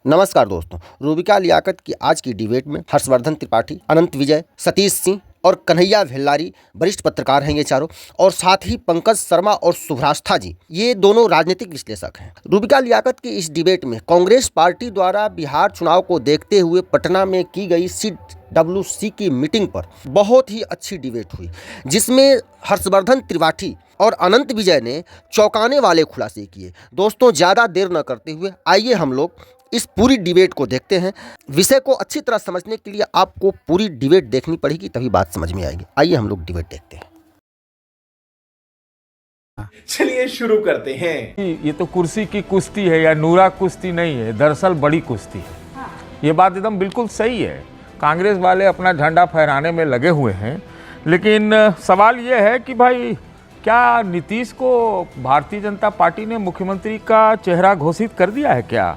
नमस्कार दोस्तों, रूबिका लियाकत की आज की डिबेट में हर्षवर्धन त्रिपाठी, अनंत विजय, सतीश सिंह और कन्हैया भेल्लारी वरिष्ठ पत्रकार हैं ये चारों, और साथ ही पंकज शर्मा और शुभ्रास्था जी, ये दोनों राजनीतिक विश्लेषक हैं। रूबिका लियाकत की इस डिबेट में कांग्रेस पार्टी द्वारा बिहार चुनाव को देखते हुए पटना में की गई CWC की मीटिंग पर बहुत ही अच्छी डिबेट हुई, जिसमें हर्षवर्धन त्रिपाठी और अनंत विजय ने चौंकाने वाले खुलासे किए। दोस्तों, ज़्यादा देर न करते हुए आइए हम लोग इस पूरी डिबेट को देखते हैं। विषय को अच्छी तरह समझने के लिए आपको पूरी डिबेट देखनी पड़ेगी, तभी बात समझ में आएगी। आइए हम लोग डिबेट देखते हैं। चलिए शुरू करते हैं। ये तो कुर्सी की कुश्ती है या नूरा कुश्ती नहीं है, दरअसल बड़ी कुश्ती है। ये बात एकदम बिल्कुल सही है। कांग्रेस वाले अपना झंडा फहराने में लगे हुए हैं, लेकिन सवाल ये है कि भाई क्या नीतीश को भारतीय जनता पार्टी ने मुख्यमंत्री का चेहरा घोषित कर दिया है क्या?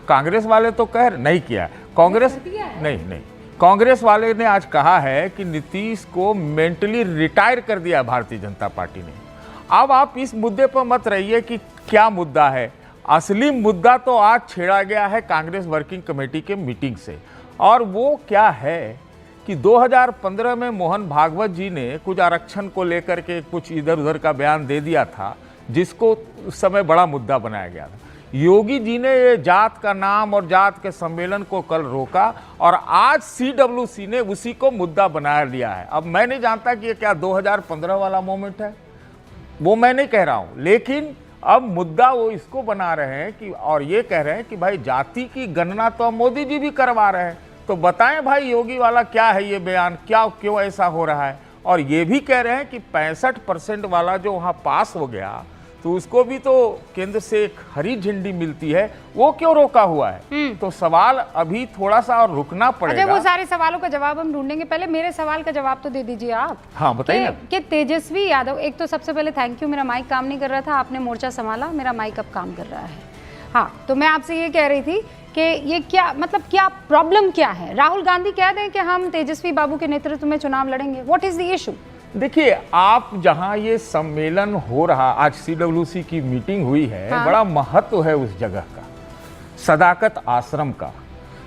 कांग्रेस वाले तो कह नहीं किया, कांग्रेस नहीं, कांग्रेस वाले ने आज कहा है कि नीतीश को मेंटली रिटायर कर दिया भारतीय जनता पार्टी ने। अब आप इस मुद्दे पर मत रहिए कि क्या मुद्दा है। असली मुद्दा तो आज छेड़ा गया है कांग्रेस वर्किंग कमेटी के मीटिंग से, और वो क्या है कि 2015 में मोहन भागवत जी ने कुछ आरक्षण को लेकर के कुछ इधर उधर का बयान दे दिया था, जिसको उस समय बड़ा मुद्दा बनाया गया था। योगी जी ने ये जात का नाम और जात के सम्मेलन को कल रोका, और आज CWC ने उसी को मुद्दा बना लिया है। अब मैं नहीं जानता कि ये क्या 2015 वाला मोमेंट है, वो मैं नहीं कह रहा हूँ, लेकिन अब मुद्दा वो इसको बना रहे हैं कि, और ये कह रहे हैं कि भाई जाति की गणना तो मोदी जी भी करवा रहे हैं, तो बताएं भाई योगी वाला क्या है ये बयान, क्या क्यों ऐसा हो रहा है। और ये भी कह रहे हैं कि 65% वाला जो वहाँ पास हो गया, तो उसको भी तो केंद्र से एक हरी झंडी मिलती है, वो क्यों रोका हुआ है। तो सवाल अभी थोड़ा सा और रुकना पड़ेगा। अच्छा, वो सारे सवालों का जवाब हम ढूंढेंगे, पहले मेरे सवाल का जवाब तो दे दीजिए आप। हाँ बताइए ना। कि तेजस्वी यादव, एक तो सबसे पहले थैंक यू, मेरा माइक काम नहीं कर रहा था, आपने मोर्चा संभाला, मेरा माइक अब काम कर रहा है। हाँ, तो मैं आपसे ये कह रही थी कि ये क्या मतलब, क्या प्रॉब्लम क्या है? राहुल गांधी कह दें कि हम तेजस्वी बाबू के नेतृत्व में चुनाव लड़ेंगे, व्हाट इज द इशू? देखिए, आप जहां ये सम्मेलन हो रहा, आज CWC की मीटिंग हुई है, हाँ। बड़ा महत्व है उस जगह का, सदाकत आश्रम का।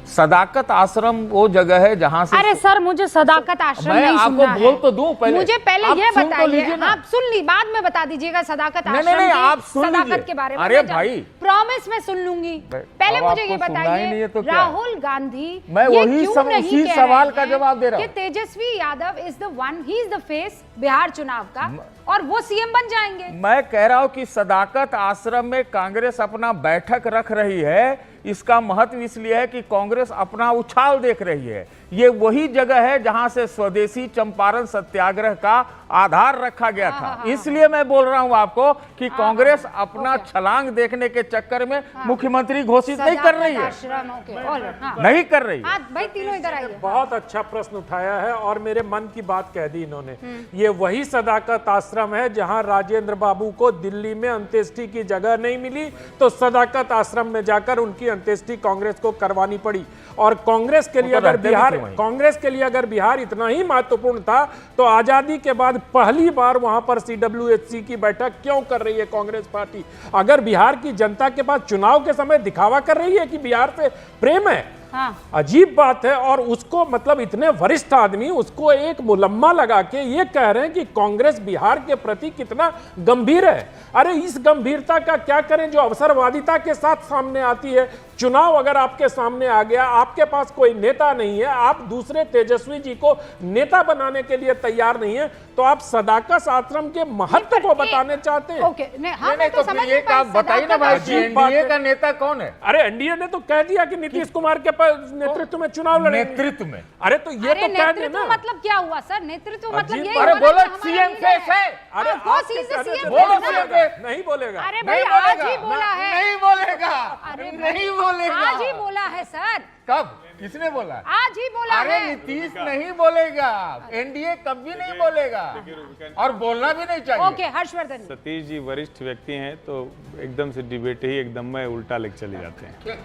सदाकत आश्रम वो जगह है जहां से, अरे सर, मुझे सदाकत आश्रम नहीं सुनना है। मैं आपको बोल तो दूं पहले, मुझे पहले ये बताइए। तो आप सुन ली, बाद में बता दीजिएगा सदाकत आश्रम नहीं, आप सुन सदाकत के बारे में। अरे भाई, प्रॉमिस में सुन लूंगी, पहले मुझे ये बताइए तो राहुल गांधी, मैं वही उसी सवाल का जवाब दे रहा हूँ कि Tejashwi Yadav is the one, he is the face Bihar चुनाव का, और वो CM बन जाएंगे। मैं कह रहा हूं कि सदाकत आश्रम में कांग्रेस अपना बैठक रख रही है, इसका महत्व इसलिए है कि कांग्रेस अपना उछाल देख रही है। ये वही जगह है जहां से स्वदेशी चंपारण सत्याग्रह का आधार रखा गया था। इसलिए मैं बोल रहा हूं आपको कि कांग्रेस अपना छलांग देखने के चक्कर में मुख्यमंत्री घोषित नहीं कर रही है, नहीं कर रही है। भाई तीनों इधर आइए। बहुत अच्छा प्रश्न उठाया है और मेरे मन की बात कह दी इन्होंने। ये वही सदाकत आश्रम है जहां राजेंद्र बाबू को दिल्ली में अंत्येष्टि की जगह नहीं मिली, तो सदाकत आश्रम में जाकर उनकी अंत्येष्टि कांग्रेस को करवानी पड़ी। और कांग्रेस के लिए अगर बिहार इतना ही महत्वपूर्ण था, तो आजादी के बाद पहली बार वहां पर CWC की बैठक क्यों कर रही है कांग्रेस पार्टी? अगर बिहार की जनता के पास चुनाव के समय दिखावा कर रही है कि बिहार से प्रेम है, हाँ। अजीब बात है। और उसको मतलब इतने वरिष्ठ आदमी उसको एक मुलम्मा लगा के ये कह रहे हैं कि कांग्रेस बिहार के प्रति कितना गंभीर है। अरे इस गंभीरता का क्या करें जो अवसरवादिता के साथ सामने आती है। चुनाव अगर आपके सामने आ गया, आपके पास कोई नेता नहीं है, आप दूसरे तेजस्वी जी को नेता बनाने के लिए तैयार नहीं है, तो आप सदाकत आश्रम के महत्व को बताने चाहते हैं। ओके, नहीं, तो फिर ये आप बताइए ना भाई, एनडीए का नेता कौन है? अरे एनडीए ने तो कह दिया कि नीतीश कुमार के नेतृत्व में चुनाव लड़ेंगे। नेतृत्व में? अरे तो ये तो कह देना। मतलब क्या हुआ सर? नेतृत्व मतलब यही अरे बोलो CM फेस है। अरे नहीं बोलेगा। अरे भाई आज ही बोला है। नहीं बोलेगा। अरे नहीं बोलेगा। आज ही बोला है सर। कब? किसने बोला? आज ही बोला है। अरे नीतीश नहीं बोलेगा, एनडीए कभी नहीं बोलेगा, और बोलना भी नहीं चाहिए। ओके, हर्षवर्धन। सतीश जी वरिष्ठ व्यक्ति हैं, तो एकदम से डिबेट ही एकदम में उल्टा लेके चले जाते हैं।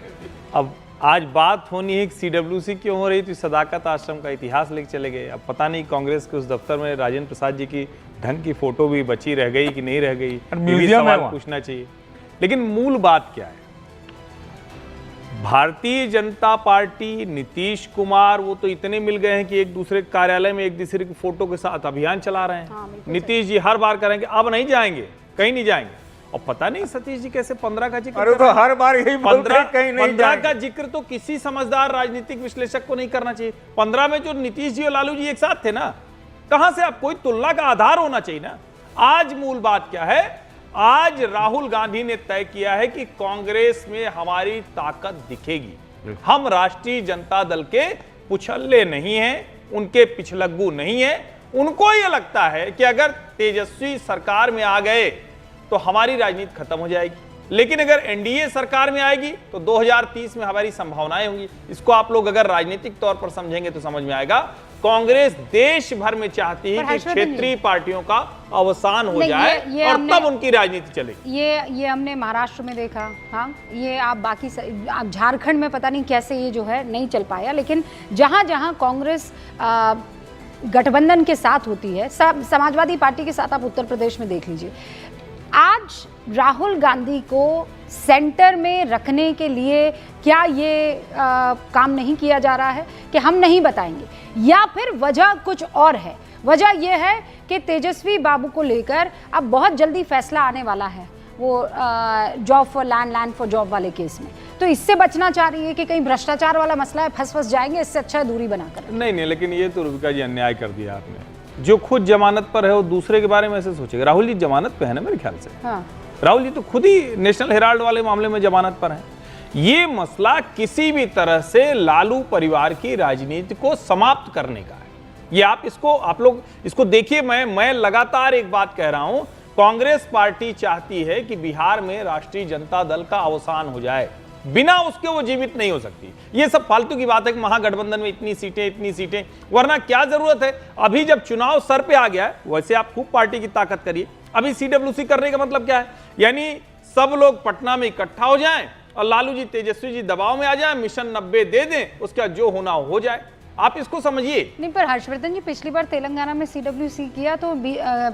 अब आज बात होनी है कि CWC क्यों हो रही थी, सदाकत आश्रम का इतिहास लेके चले गए। अब पता नहीं कांग्रेस के उस दफ्तर में राजेंद्र प्रसाद जी की ढंग की फोटो भी बची रह गई कि नहीं रह गई, ये भी सवाल पूछना चाहिए। लेकिन मूल बात क्या है? भारतीय जनता पार्टी, नीतीश कुमार, वो तो इतने मिल गए हैं कि एक दूसरे के कार्यालय में एक दूसरे की फोटो के साथ अभियान चला रहे हैं। नीतीश जी हर बार करेंगे अब नहीं जाएंगे, कहीं नहीं जाएंगे। और पता नहीं सतीश जी कैसे 15 का जिक्र, अरे तो हर बार यही बोलते हैं कहीं नहीं 15 का जिक्र तो किसी समझदार राजनीतिक विश्लेषक को नहीं करना चाहिए। 15 में जो नीतीश जी और लालू जी एक साथ थे ना, कहां से आप, कोई तुलना का आधार होना चाहिए ना। आज मूल बात क्या है, आज राहुल गांधी ने तय किया है कि कांग्रेस में हमारी ताकत दिखेगी। हम राष्ट्रीय जनता दल के पुछल्ले नहीं हैं, उनके पिछलग्गू नहीं है। उनको यह लगता है कि अगर तेजस्वी सरकार में आ गए तो हमारी राजनीति खत्म हो जाएगी, लेकिन अगर एनडीए सरकार में आएगी तो 2030 में हमारी संभावनाएं होंगी। इसको आप लोग अगर राजनीतिक तौर पर समझेंगे तो समझ में आएगा। कांग्रेस देश भर में चाहती है कि क्षेत्रीय पार्टियों का अवसान हो जाए और तब उनकी राजनीति चलेगी। ये हमने महाराष्ट्र में देखा। हाँ, ये आप आप झारखंड में पता नहीं कैसे ये जो है नहीं चल पाया, लेकिन जहां जहां कांग्रेस गठबंधन के साथ होती है, समाजवादी पार्टी के साथ, आप उत्तर प्रदेश में देख लीजिए। आज राहुल गांधी को सेंटर में रखने के लिए क्या ये काम नहीं किया जा रहा है कि हम नहीं बताएंगे, या फिर वजह कुछ और है? वजह यह है कि तेजस्वी बाबू को लेकर अब बहुत जल्दी फैसला आने वाला है, वो job for land for job वाले केस में। तो इससे बचना चाह रही है कि कहीं भ्रष्टाचार वाला मसला है, फंस जाएंगे, इससे अच्छा है दूरी बनाकर। नहीं, लेकिन ये तो रूबिका जी अन्याय कर दिया आपने। जो खुद जमानत पर है वो दूसरे के बारे में ऐसे सोचेगा। राहुल जी जमानत पे है ना मेरे ख्याल से। हाँ। राहुल जी तो खुद ही नेशनल हेराल्ड वाले मामले में जमानत पर है। ये मसला किसी भी तरह से लालू परिवार की राजनीति को समाप्त करने का है। ये आप लोग इसको देखिए। मैं लगातार एक बात कह रहा हूं, कांग्रेस पार्टी चाहती है कि बिहार में राष्ट्रीय जनता दल का अवसान हो जाए, बिना उसके वो जीवित नहीं हो सकती। ये सब फालतू की बात है कि महागठबंधन में इतनी सीटें, वरना क्या जरूरत है। अभी जब चुनाव सर पे आ गया है, वैसे आप खूब पार्टी की ताकत करिए। अभी सीडब्ल्यूसी करने का मतलब क्या है, यानी सब लोग पटना में इकट्ठा हो जाएं और लालू जी तेजस्वी जी दबाव में आ जाएं, मिशन 90 दे दें, उसका जो होना हो जाए। आप इसको समझिए। नहीं, पर हर्षवर्धन जी पिछली बार तेलंगाना में सीडब्ल्यूसी किया तो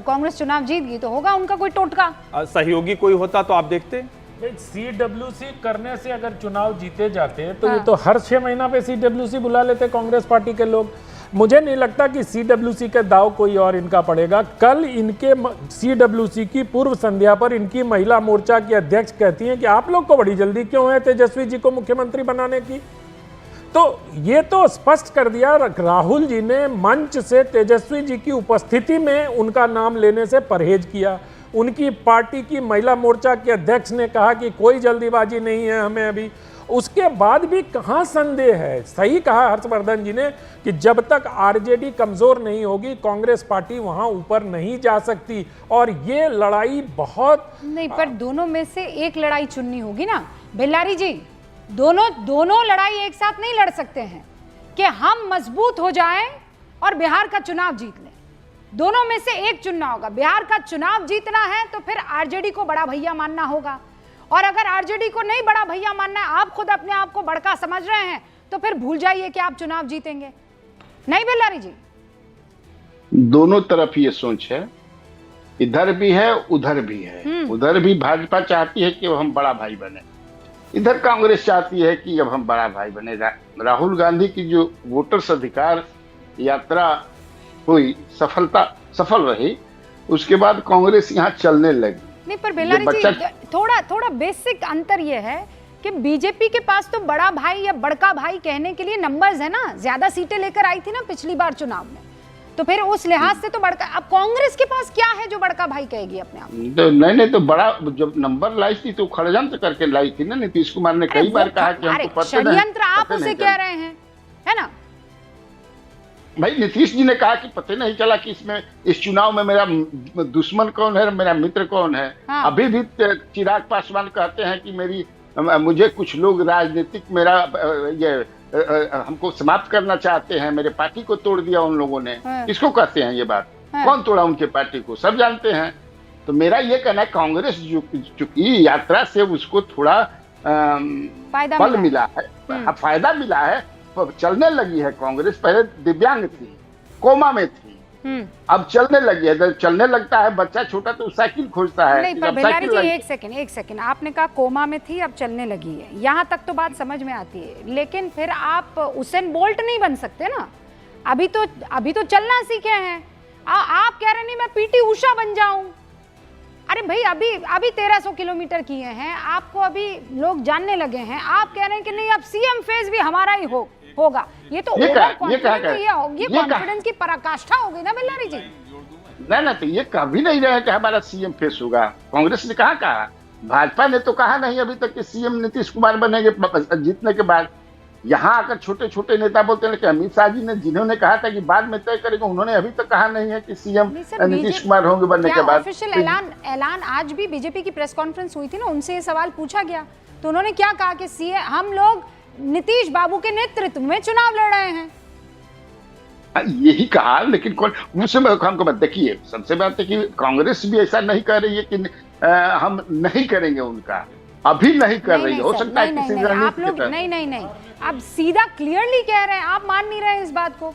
कांग्रेस चुनाव जीत गई, तो होगा उनका कोई टोटका। सहयोगी कोई होता तो आप देखते। सीडब्ल्यूसी करने से अगर चुनाव जीते जाते हैं तो ये तो हर 6 महीना पे सीडब्ल्यूसी बुला लेते कांग्रेस पार्टी के लोग। मुझे नहीं लगता कि सीडब्ल्यूसी का दाव कोई और इनका पड़ेगा। कल इनके सीडब्ल्यूसी की पूर्व संध्या पर इनकी महिला मोर्चा की अध्यक्ष कहती हैं कि आप लोग को बड़ी जल्दी क्यों है तेजस्वी जी को मुख्यमंत्री बनाने की। तो ये तो स्पष्ट कर दिया राहुल जी ने मंच से तेजस्वी जी की उपस्थिति में उनका नाम लेने से परहेज किया। उनकी पार्टी की महिला मोर्चा के अध्यक्ष ने कहा कि कोई जल्दीबाजी नहीं है हमें अभी। उसके बाद भी कहाँ संदेह है। सही कहा हर्षवर्धन जी ने कि जब तक आरजेडी कमजोर नहीं होगी कांग्रेस पार्टी वहां ऊपर नहीं जा सकती, और ये लड़ाई बहुत नहीं, पर दोनों में से एक लड़ाई चुननी होगी ना बेल्लारी जी। दोनों लड़ाई एक साथ नहीं लड़ सकते हैं कि हम मजबूत हो जाएं और बिहार का चुनाव जीत लें। दोनों में से एक चुनना होगा। बिहार का चुनाव जीतना है तो फिर आरजेडी को बड़ा भैया मानना होगा, और अगर आरजेडी को नहीं बड़ा भैया मानना है, आप खुद अपने आप को बड़का समझ रहे हैं, तो फिर भूल जाइए कि आप चुनाव जीतेंगे। नहीं बेल्लारी जी? दोनों तरफ ये सोच है, इधर भी है उधर भी है। उधर भी भाजपा चाहती है कि हम बड़ा भाई बने, इधर कांग्रेस चाहती है कि अब हम बड़ा भाई बने। राहुल गांधी की जो वोटर्स अधिकार यात्रा हुई, सफल रही, उसके बाद कांग्रेस यहाँ चलने लगी। नहीं, पर बेल्लारी जी थोड़ा बेसिक अंतर यह है कि बीजेपी के पास तो बड़ा भाई या बड़का भाई कहने के लिए नंबर्स है ना, ज्यादा सीटें लेकर आई थी ना पिछली बार चुनाव में, तो फिर उस लिहाज से तो बड़का। अब कांग्रेस के पास क्या है जो बड़का भाई कहेगी अपने आप? तो नहीं, तो बड़ा जब नंबर लाई थी तो षड्यंत्र करके लाई थी ना। नीतीश कुमार ने कई बार कहा कि हमको पता नहीं, षड्यंत्र आप उसे कह रहे हैं, है ना? भाई नीतीश जी ने कहा कि पता नहीं चला कि इस चुनाव में मेरा दुश्मन कौन है, मेरा मित्र कौन है। हाँ। अभी भी चिराग पासवान कहते हैं कि मुझे कुछ लोग राजनीतिक हमको समाप्त करना चाहते हैं, मेरे पार्टी को तोड़ दिया उन लोगों ने। हाँ। किसको कहते हैं ये बात? हाँ। कौन तोड़ा उनके पार्टी को? सब जानते हैं। तो मेरा ये कहना है कांग्रेस चूंकि यात्रा से उसको थोड़ा फल मिला है, फायदा मिला है, चलने लगी है कांग्रेस। पहले दिव्यांग थी, कोमा में थी, अब चलने लगी है, जब चलने लगता है बच्चा छोटा तो साइकिल खोजता है। नहीं, पर जब बेलारी साइकिल जी लग- एक सेकंड आपने कहा कोमा में थी अब चलने लगी है, यहाँ तक तो बात समझ में आती है, लेकिन फिर आप उसेन बोल्ट नहीं बन सकते ना। अभी तो चलना सीखे हैं। आप कह रहे नहीं मैं पीटी उषा बन जाऊं। अरे भाई अभी 1300 किलोमीटर किए हैं, आपको अभी लोग जानने लगे हैं, आप कह रहे हैं कि नहीं अब सीएम फेज भी हमारा ही होगा। ये तो ओवर कॉन्फिडेंस, ये कॉन्फिडेंस की पराकाष्ठा हो गई ना बेलारी जी। ना तो ये कभी नहीं रहा कि हमारा सीएम फेस होगा। कांग्रेस ने कहा, भाजपा ने तो कहा नहीं अभी तक कि सीएम नीतीश कुमार बनेंगे जीतने के बाद। यहाँ आकर छोटे छोटे नेता बोलते हैं कि अमित शाह जी ने जिन्होंने कहा था कि बाद में तय करेंगे, उन्होंने अभी तक कहा नहीं है कि सीएम नीतीश कुमार होंगे बनने के बाद। ऑफिशियल ऐलान आज भी बीजेपी की प्रेस कॉन्फ्रेंस हुई थी ना, उनसे ये सवाल पूछा गया तो उन्होंने क्या कहा कि सीएम हम लोग नीतीश बाबू के नेतृत्व में चुनाव लड़ रहे हैं। यही कहा, लेकिन कौन हमको मत देखिए। सबसे बात है कि कांग्रेस भी ऐसा नहीं कर रही है कि हम नहीं करेंगे, उनका अभी नहीं कर रही है। हो सकता है किसी आप लोग नहीं आप सीधा क्लियरली कह रहे हैं, आप मान नहीं रहे हैं इस बात को।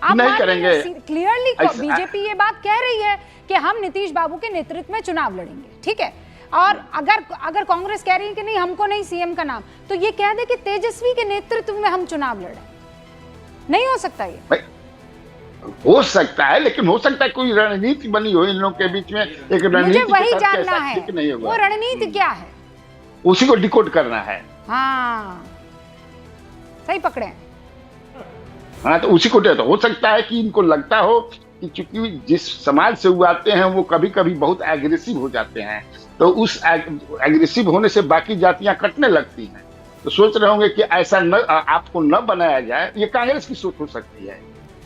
आप नहीं करेंगे क्लियरली। बीजेपी ये बात कह रही है कि हम नीतीश बाबू के नेतृत्व में चुनाव लड़ेंगे, ठीक है। और अगर कांग्रेस कह रही है कि नहीं हमको नहीं सीएम का नाम, तो ये कह दे कि तेजस्वी के नेतृत्व में हम चुनाव लड़े। नहीं हो सकता ये। हो सकता है, लेकिन हो सकता है कोई रणनीति बनी हो इन लोगों के बीच में। एक रणनीति मुझे वही जानना है, वो रणनीति क्या है, उसी को डिकोड करना है। हाँ सही पकड़े। हाँ तो उसी को तो हो सकता है कि इनको लगता हो कि चूंकि जिस समाज से वो आते हैं वो कभी कभी बहुत एग्रेसिव हो जाते हैं, तो उस एग्रेसिव होने से बाकी जातियां कटने लगती हैं। तो सोच रहे होंगे कि ऐसा न आपको न बनाया जाए। ये कांग्रेस की सोच हो सकती है।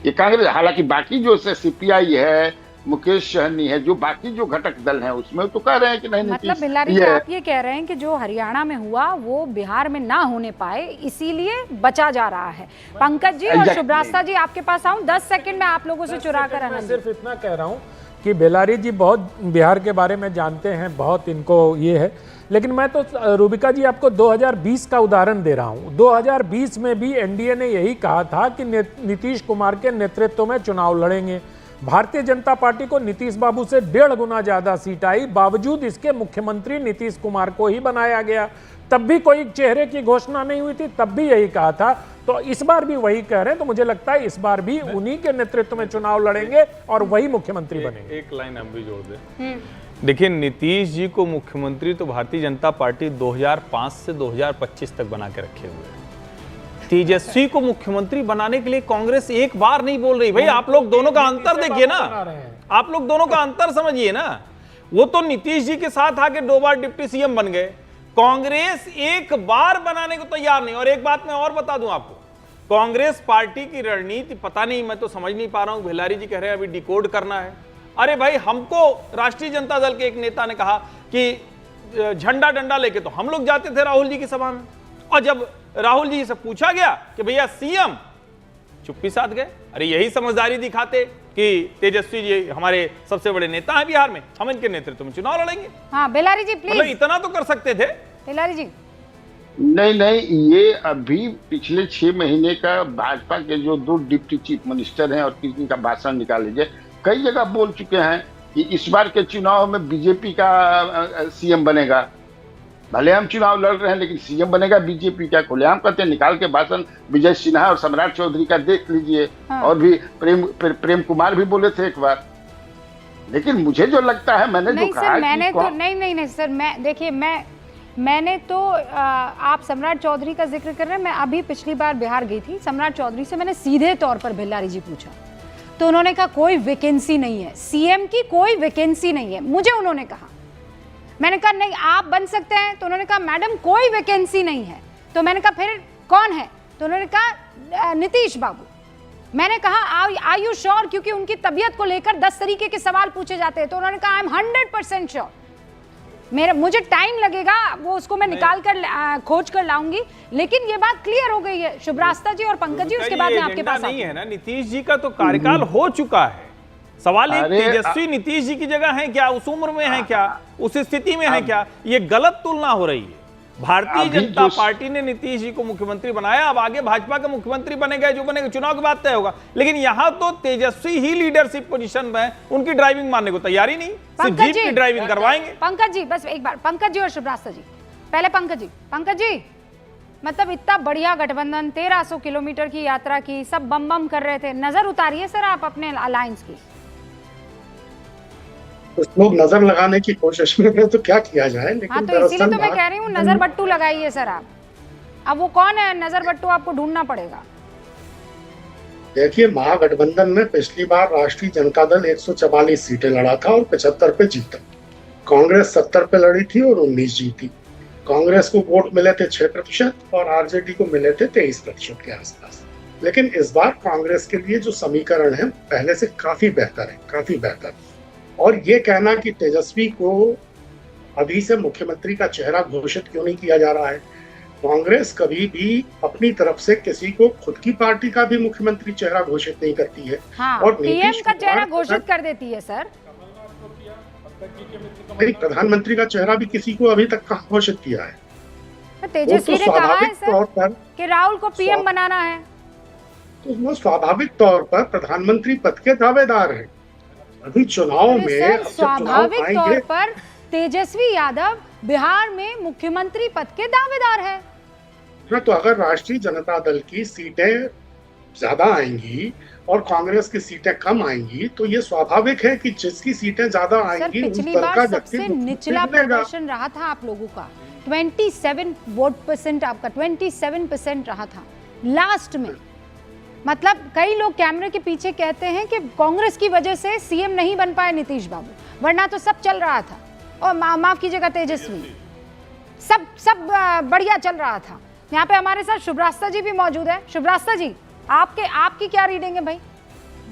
ये कांग्रेस, हालांकि बाकी जो सीपीआई है, मुकेश सहनी है, जो बाकी जो घटक दल हैं उसमें तो कह रहे हैं कि नहीं। मतलब बिलारी जी आप ये कह रहे हैं कि जो हरियाणा में हुआ वो बिहार में ना होने पाए, इसीलिए बचा जा रहा है। पंकज जी और शुभ्रास्ता जी आपके पास आऊं 10 सेकंड में आप लोगों से चुरा कर। मैं सिर्फ इतना कह रहा हूँ कि बेलारी जी बहुत बिहार के बारे में जानते हैं, बहुत इनको ये है। लेकिन मैं तो रूबिका जी आपको 2020 का उदाहरण दे रहा हूँ। 2020 में भी एनडीए ने यही कहा था कि नीतीश कुमार के नेतृत्व में चुनाव लड़ेंगे। भारतीय जनता पार्टी को नीतीश बाबू से 1.5 गुना ज्यादा सीट आई, बावजूद इसके मुख्यमंत्री नीतीश कुमार को ही बनाया गया। तब भी कोई चेहरे की घोषणा नहीं हुई थी, तब भी यही कहा था। तो इस बार भी वही कह रहे हैं। तो मुझे लगता है इस बार भी उन्हीं के नेतृत्व में चुनाव लड़ेंगे और वही मुख्यमंत्री बनेंगे। एक लाइन हम भी जोड़ दें। देखिए, नीतीश जी को मुख्यमंत्री तो भारतीय जनता पार्टी 2005 से 2025 तक बना के रखे हुए है। तेजस्वी को मुख्यमंत्री बनाने के लिए कांग्रेस एक बार नहीं बोल रही। भाई आप लोग दोनों का अंतर देखिए ना, आप लोग दोनों का अंतर समझिए ना। वो तो नीतीश जी के साथ आके 2 बार डिप्टी सीएम बन गए, कांग्रेस एक बार बनाने को तैयार नहीं। और एक बात मैं और बता दूं आपको, कांग्रेस पार्टी की रणनीति पता नहीं, मैं तो समझ नहीं पा रहा हूं। भिलारी जी कह रहे हैं अभी डिकोड करना है। अरे भाई, हमको राष्ट्रीय जनता दल के एक नेता ने कहा कि झंडा डंडा लेके तो हम लोग जाते थे राहुल जी की सभा में, और जब राहुल जी से पूछा गया कि भैया सीएम, चुप्पी साध गए। अरे यही समझदारी दिखाते कि तेजस्वी जी हमारे सबसे बड़े नेता हैं बिहार में, हम इनके नेतृत्व में चुनाव लड़ेंगे। हाँ बेलारी जी प्लीज, मतलब इतना तो कर सकते थे। बेलारी जी नहीं, ये अभी पिछले 6 महीने का भाजपा के जो 2 डिप्टी चीफ मिनिस्टर हैं और किसी का भाषण निकाल लीजिए, कई जगह बोल चुके हैं कि इस बार के चुनाव में बीजेपी का सीएम बनेगा। भले हम चुनाव लड़ रहे हैं लेकिन सीएम बनेगा बीजेपी का, खुलेआम कहते हैं। निकाल के भाषण विजय सिन्हा और सम्राट चौधरी का देख लीजिए। हाँ। और भी प्रेम कुमार भी बोले थे एक बार। लेकिन मुझे जो लगता है, मैंने जो कहा मैंने तो नहीं सर, मैं देखिए मैंने तो आप सम्राट चौधरी का जिक्र कर रहे हैं। मैं अभी पिछली बार बिहार गई थी, सम्राट चौधरी से मैंने सीधे तौर पर भिलारी जी पूछा, तो उन्होंने कहा कोई वैकेंसी नहीं है, सीएम की कोई वैकेंसी नहीं है। मुझे उन्होंने कहा, मैंने कहा नहीं आप बन सकते हैं, तो उन्होंने कहा मैडम कोई वैकेंसी नहीं है। तो मैंने कहा फिर कौन है, तो उन्होंने कहा नीतीश बाबू। मैंने कहा आर यू श्योर, क्योंकि उनकी तबीयत को लेकर 10 तरीके के सवाल पूछे जाते हैं। तो उन्होंने कहा आई एम 100% श्योर। मुझे टाइम लगेगा, वो उसको मैं निकाल कर खोज कर लाऊंगी, लेकिन ये बात क्लियर हो गई है। शुभ्रास्ता जी और पंकज जी, उसके बाद में आपके पास नहीं है ना। नीतीश जी का तो कार्यकाल हो चुका है। सवाल एक, तेजस्वी नीतीश जी की जगह है क्या, उस उम्र में है क्या, उस स्थिति में है क्या? ये गलत तुलना हो रही है। भारतीय अभी जनता जो- पार्टी ने नीतीश जी को मुख्यमंत्री बनाया, अब आगे भाजपा का मुख्यमंत्री बनेगा, जो बनेगा चुनाव के बाद तय होगा। लेकिन यहां तो तेजस्वी ही लीडरशिप पोजीशन में है, उनकी ड्राइविंग मानने को तैयारी नहीं, सिर्फ पंकज जीप जी की ड्राइविंग करवाएंगे। पंकज जी बस एक बार, पंकज जी और शुभ्रास्ता जी, पहले पंकज जी मतलब इतना बढ़िया गठबंधन, 1300 किलोमीटर की यात्रा की, सब बम बम कर रहे थे, नजर उतारिए सर आप अपने अलायंस की। कुछ लोग नजर लगाने की कोशिश में हैं, तो क्या किया जाए। हाँ लेकिन तो इसीलिए दरअसल तो मैं कह रही हूँ नजर बट्टू लगाइए सर आप। अब वो कौन है नजर बट्टू, आपको ढूंढना पड़ेगा। देखिए, महागठबंधन में पिछली बार राष्ट्रीय जनता दल 144 सीटें लड़ा था और 75 पे जीता। कांग्रेस 70 पे लड़ी थी और 19 जीती। कांग्रेस को वोट मिले थे 6% और आरजेडी को मिले थे 23% के आसपास। लेकिन इस बार कांग्रेस के लिए जो समीकरण है पहले से काफी बेहतर है, काफी बेहतर। और ये कहना कि तेजस्वी को अभी से मुख्यमंत्री का चेहरा घोषित क्यों नहीं किया जा रहा है। कांग्रेस कभी भी अपनी तरफ से किसी को खुद की पार्टी का भी मुख्यमंत्री चेहरा घोषित नहीं करती है। हाँ, और पीएम नीतीश का कुमार चेहरा घोषित कर देती है सर। प्रधानमंत्री का चेहरा भी किसी को अभी तक कहाँ घोषित किया है। तो तेजस्वी ने कहा है स्वाभाविक तौर सर पर कि राहुल को पीएम बनाना है। तो वो स्वाभाविक तौर पर प्रधानमंत्री पद के दावेदार हैं। अभी चुनाव अरे में सर अब जब स्वाभाविक चुनाव तौर आएंगे, पर तेजस्वी यादव बिहार में मुख्यमंत्री पद के दावेदार है। तो अगर राष्ट्रीय जनता दल की सीटें ज्यादा आएंगी और कांग्रेस की सीटें कम आएंगी, तो ये स्वाभाविक है कि जिसकी सीटें ज्यादा सर आएंगी उस पिछली दल बार का सबसे व्यक्ति निचला मिलेगा। प्रदर्शन रहा था आप लोगों का, 27 वोट परसेंट, आपका 27% रहा था लास्ट में। मतलब कई लोग कैमरे के पीछे कहते हैं कि कांग्रेस की वजह से सीएम नहीं बन पाए नीतीश बाबू, वरना तो सब चल रहा था। और माफ कीजिएगा तेजस्वी, सब बढ़िया चल रहा था। यहाँ पे हमारे साथ शुभ्रास्ता जी भी मौजूद है। शुभ्रास्ता जी आपकी क्या रीडिंग है भाई?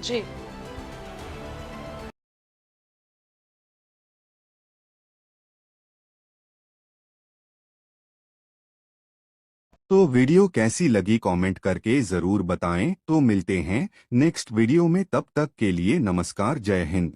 जी तो वीडियो कैसी लगी कमेंट करके जरूर बताएं। तो मिलते हैं नेक्स्ट वीडियो में, तब तक के लिए नमस्कार, जय हिंद।